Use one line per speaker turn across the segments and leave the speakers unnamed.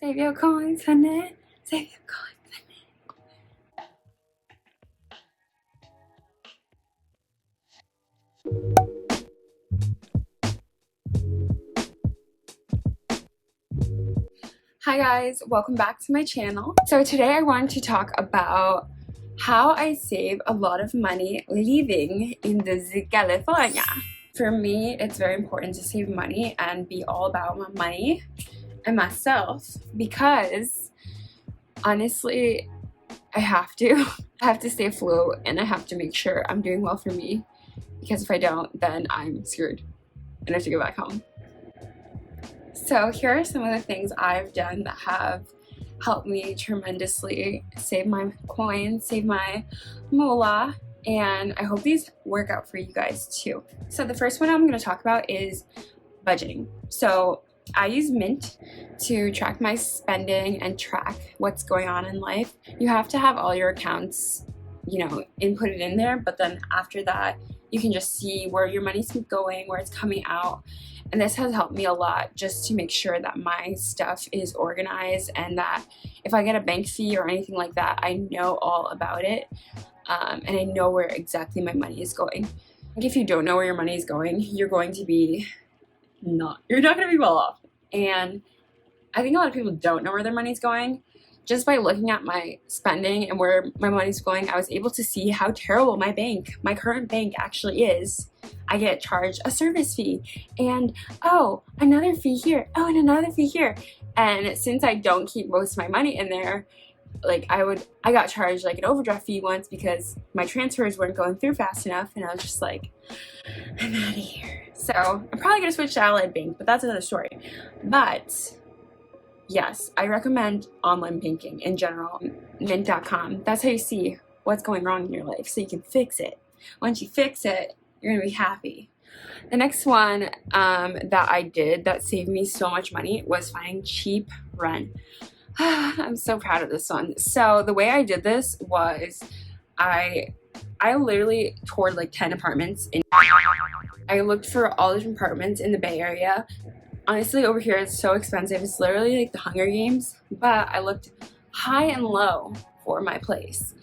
Save your coins, honey. Save your coins, honey. Hi guys, welcome back to my channel. So today I wanted to talk about how I save a lot of money living in the California. For me, it's very important to save money and be all about my money and myself because honestly, I have to. I have to stay afloat and I have to make sure I'm doing well for me because if I don't, then I'm screwed and I have to go back home. So here are some of the things I've done that have helped me tremendously save my coins, save my moolah, and I hope these work out for you guys too. So the first one I'm going to talk about is budgeting. So I use Mint to track my spending and track what's going on in life. You have to have all your accounts, inputted in there, but then after that, you can just see where your money's going, where it's coming out. And this has helped me a lot just to make sure that my stuff is organized and that if I get a bank fee or anything like that, I know all about it and I know where exactly my money is going. If you don't know where your money is going, you're not going to be well off. And I think a lot of people don't know where their money's going. Just by looking at my spending and where my money's going, I was able to see how terrible my current bank actually is. I get charged a service fee and another fee here, and another fee here. And since I don't keep most of my money in there, I got charged like an overdraft fee once because my transfers weren't going through fast enough, and I was just like, I'm out of here. So I'm probably gonna switch to Allied Bank, but that's another story. But yes, I recommend online banking in general. Mint.com. That's how you see what's going wrong in your life, so you can fix it. Once you fix it, you're gonna be happy. The next one that I did that saved me so much money was finding cheap rent. I'm so proud of this one. So the way I did this was I literally toured like 10 apartments. I looked for all different apartments in the Bay Area. Honestly, over here it's so expensive. It's literally like the Hunger Games, but I looked high and low for my place.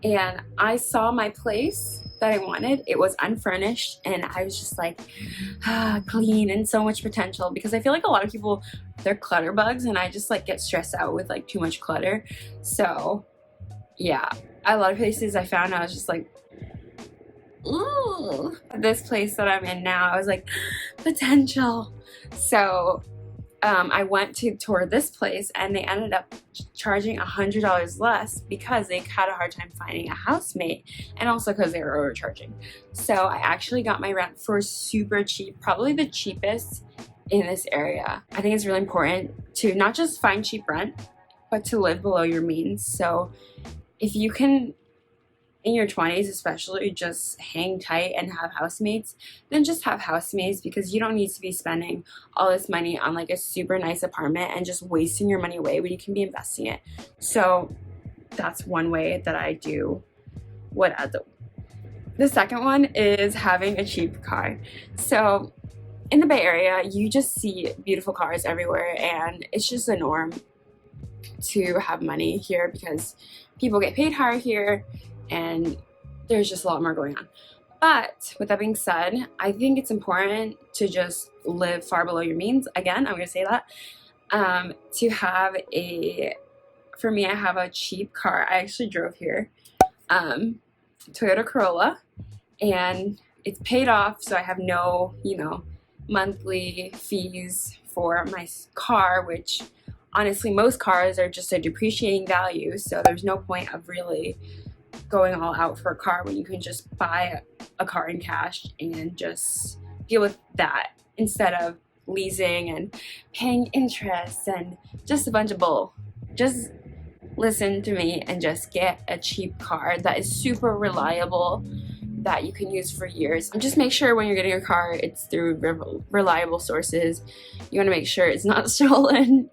And I saw my place that I wanted. It was unfurnished and I was just like, clean and so much potential, because I feel like a lot of people, they're clutter bugs and I just like get stressed out with like too much clutter. So yeah, a lot of places I found, I was just like, ooh. This place that I'm in now, I was like, potential. So I went to tour this place and they ended up charging $100 less because they had a hard time finding a housemate and also because they were overcharging. So I actually got my rent for super cheap, probably the cheapest in this area. I think it's really important to not just find cheap rent, but to live below your means. So if you can, in your 20s especially, just hang tight and have housemates, then just have housemates, because you don't need to be spending all this money on like a super nice apartment and just wasting your money away when you can be investing it. So that's one way that I do what I do. The second one is having a cheap car. So in the Bay Area, you just see beautiful cars everywhere and it's just a norm to have money here because people get paid higher here and there's just a lot more going on. But with that being said, I think it's important to just live far below your means. Again, I'm going to say that. To have for me, I have a cheap car. I actually drove here, Toyota Corolla, and it's paid off, so I have no, monthly fees for my car, which honestly, most cars are just a depreciating value, so there's no point of really going all out for a car when you can just buy a car in cash and just deal with that instead of leasing and paying interest and just a bunch of bull. Just listen to me and just get a cheap car that is super reliable, that you can use for years. And just make sure when you're getting a car, it's through reliable sources. You want to make sure it's not stolen,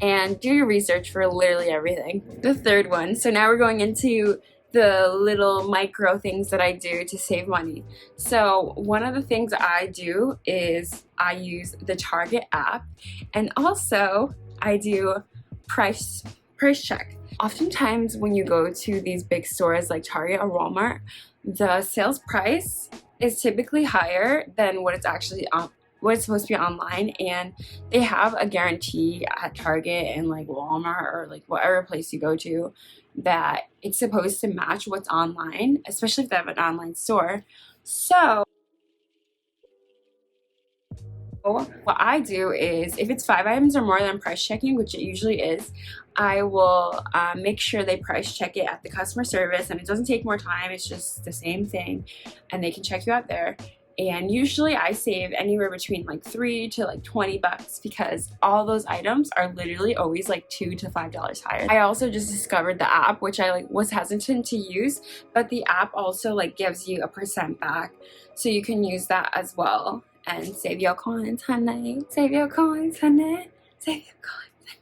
and do your research for literally everything. The third one, so now we're going into the little micro things that I do to save money. So one of the things I do is I use the Target app, and also I do price check. Oftentimes when you go to these big stores like Target or Walmart, the sales price is typically higher than what it's actually what it's supposed to be online, and they have a guarantee at Target and like Walmart or like whatever place you go to that it's supposed to match what's online, especially if they have an online store. So what I do is, if it's 5 items or more that I'm price checking, which it usually is, I will make sure they price check it at the customer service, and it doesn't take more time, it's just the same thing, and they can check you out there. And usually I save anywhere between like $3 to like $20 because all those items are literally always like $2 to $5 higher. I also just discovered the app, which I like was hesitant to use, but the app also like gives you a % back, so you can use that as well and save your coins, honey. Save your coins, honey. Save your coins,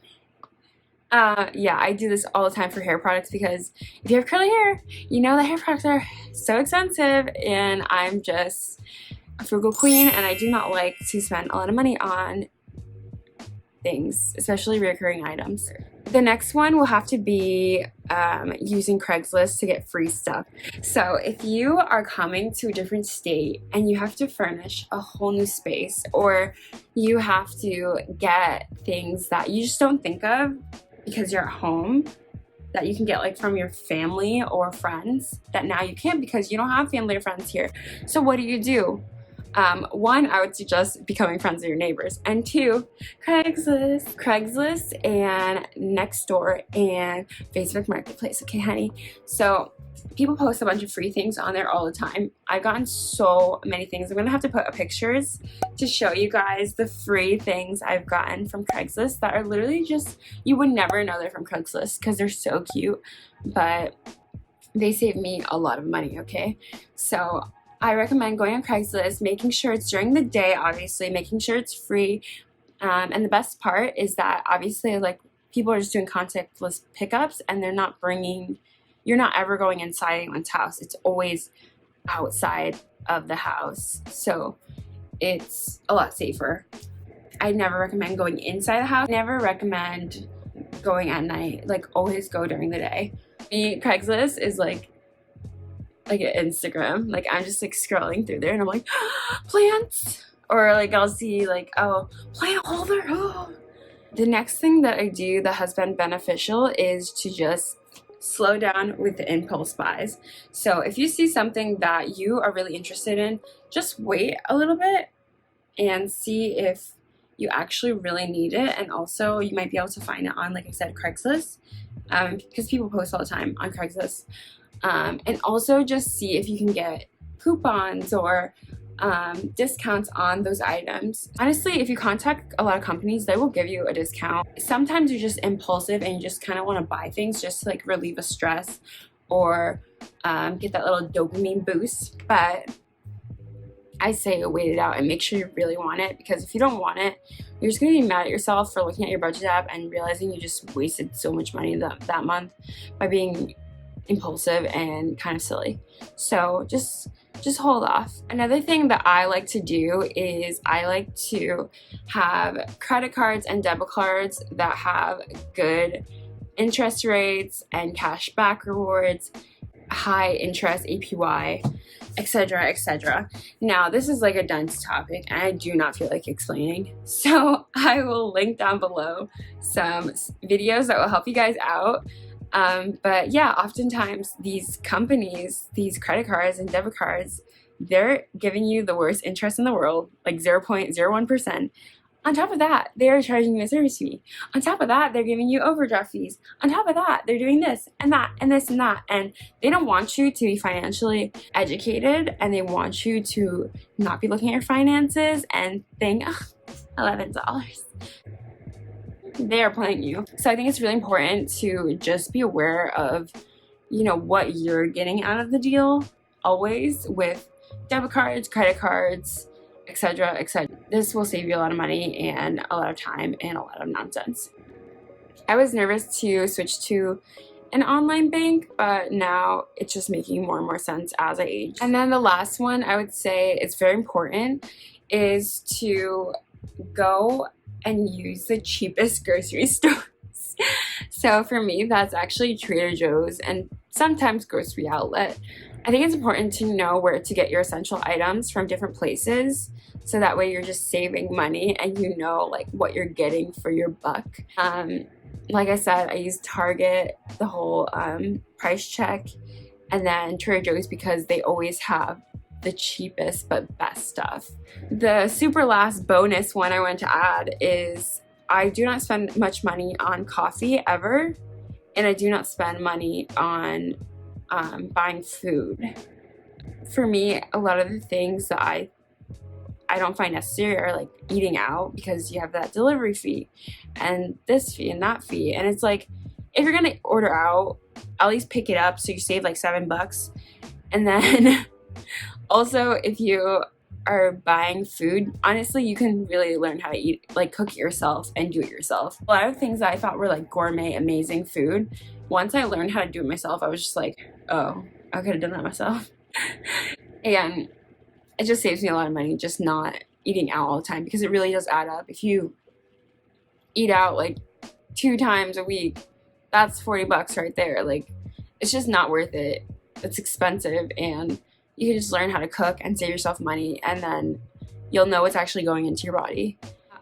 honey. Yeah, I do this all the time for hair products because if you have curly hair, you know that hair products are so expensive, and I'm just a frugal queen, and I do not like to spend a lot of money on things, especially recurring items. The next one will have to be using Craigslist to get free stuff. So if you are coming to a different state and you have to furnish a whole new space, or you have to get things that you just don't think of because you're at home, that you can get like from your family or friends, that now you can't because you don't have family or friends here. So what do? One, I would suggest becoming friends with your neighbors, and two, Craigslist and Nextdoor and Facebook Marketplace. Okay, honey. So people post a bunch of free things on there all the time. I've gotten so many things. I'm gonna have to put up pictures to show you guys the free things I've gotten from Craigslist that are literally just, you would never know they're from Craigslist because they're so cute, but they save me a lot of money. Okay, so I recommend going on Craigslist, making sure it's during the day, obviously, making sure it's free. And the best part is that obviously like people are just doing contactless pickups, and you're not ever going inside anyone's house. It's always outside of the house. So it's a lot safer. I never recommend going inside the house. I never recommend going at night. Like always go during the day. Craigslist is like an Instagram. Like I'm just like scrolling through there and I'm like, plants, or like I'll see like, oh, plant holder. Oh. The next thing that I do that has been beneficial is to just slow down with the impulse buys. So if you see something that you are really interested in, just wait a little bit and see if you actually really need it. And also you might be able to find it on, like I said, Craigslist, because people post all the time on Craigslist. And also just see if you can get coupons or discounts on those items. Honestly, if you contact a lot of companies, they will give you a discount. Sometimes you're just impulsive and you just kind of want to buy things just to like relieve a stress or get that little dopamine boost. But I say wait it out and make sure you really want it, because if you don't want it, you're just going to be mad at yourself for looking at your budget app and realizing you just wasted so much money that month by being impulsive and kind of silly. So just hold off. Another thing that I like to do is I like to have credit cards and debit cards that have good interest rates and cash back rewards, high interest APY, etc., etc. Now this is like a dense topic and I do not feel like explaining, so I will link down below some videos that will help you guys out. But yeah, oftentimes these companies, these credit cards and debit cards, they're giving you the worst interest in the world, like 0.01%. On top of that, they're charging you a service fee. On top of that, they're giving you overdraft fees. On top of that, they're doing this and that and this and that. And they don't want you to be financially educated, and they want you to not be looking at your finances and think, oh, $11. They are playing you. So I think it's really important to just be aware of, you know, what you're getting out of the deal always with debit cards, credit cards, etc., etc. This will save you a lot of money and a lot of time and a lot of nonsense. I was nervous to switch to an online bank, but now it's just making more and more sense as I age. And then the last one I would say is very important is to go and use the cheapest grocery stores. So for me, that's actually Trader Joe's and sometimes grocery outlet. I think it's important to know where to get your essential items from different places, so that way you're just saving money and you know like what you're getting for your buck. Like I said, I use Target, the whole price check, and then Trader Joe's because they always have the cheapest but best stuff. The super last bonus one I want to add is I do not spend much money on coffee ever, and I do not spend money on buying food. For me, a lot of the things that I don't find necessary are like eating out, because you have that delivery fee and this fee and that fee, and it's like if you're gonna order out, at least pick it up so you save like $7. And then also, if you are buying food, honestly, you can really learn how to eat, like cook it yourself and do it yourself. A lot of things that I thought were like gourmet, amazing food, once I learned how to do it myself, I was just like, oh, I could have done that myself. And it just saves me a lot of money just not eating out all the time, because it really does add up. If you eat out like 2 times a week, that's $40 right there. Like, it's just not worth it. It's expensive, and you can just learn how to cook and save yourself money, and then you'll know what's actually going into your body.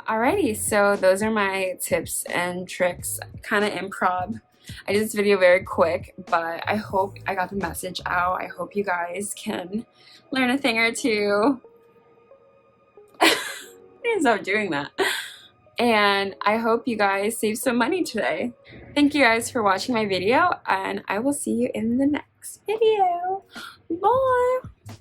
Alrighty, so those are my tips and tricks, kind of improv. I did this video very quick, but I hope I got the message out. I hope you guys can learn a thing or two. I didn't stop doing that. And I hope you guys save some money today. Thank you guys for watching my video, and I will see you in the next video. Bye!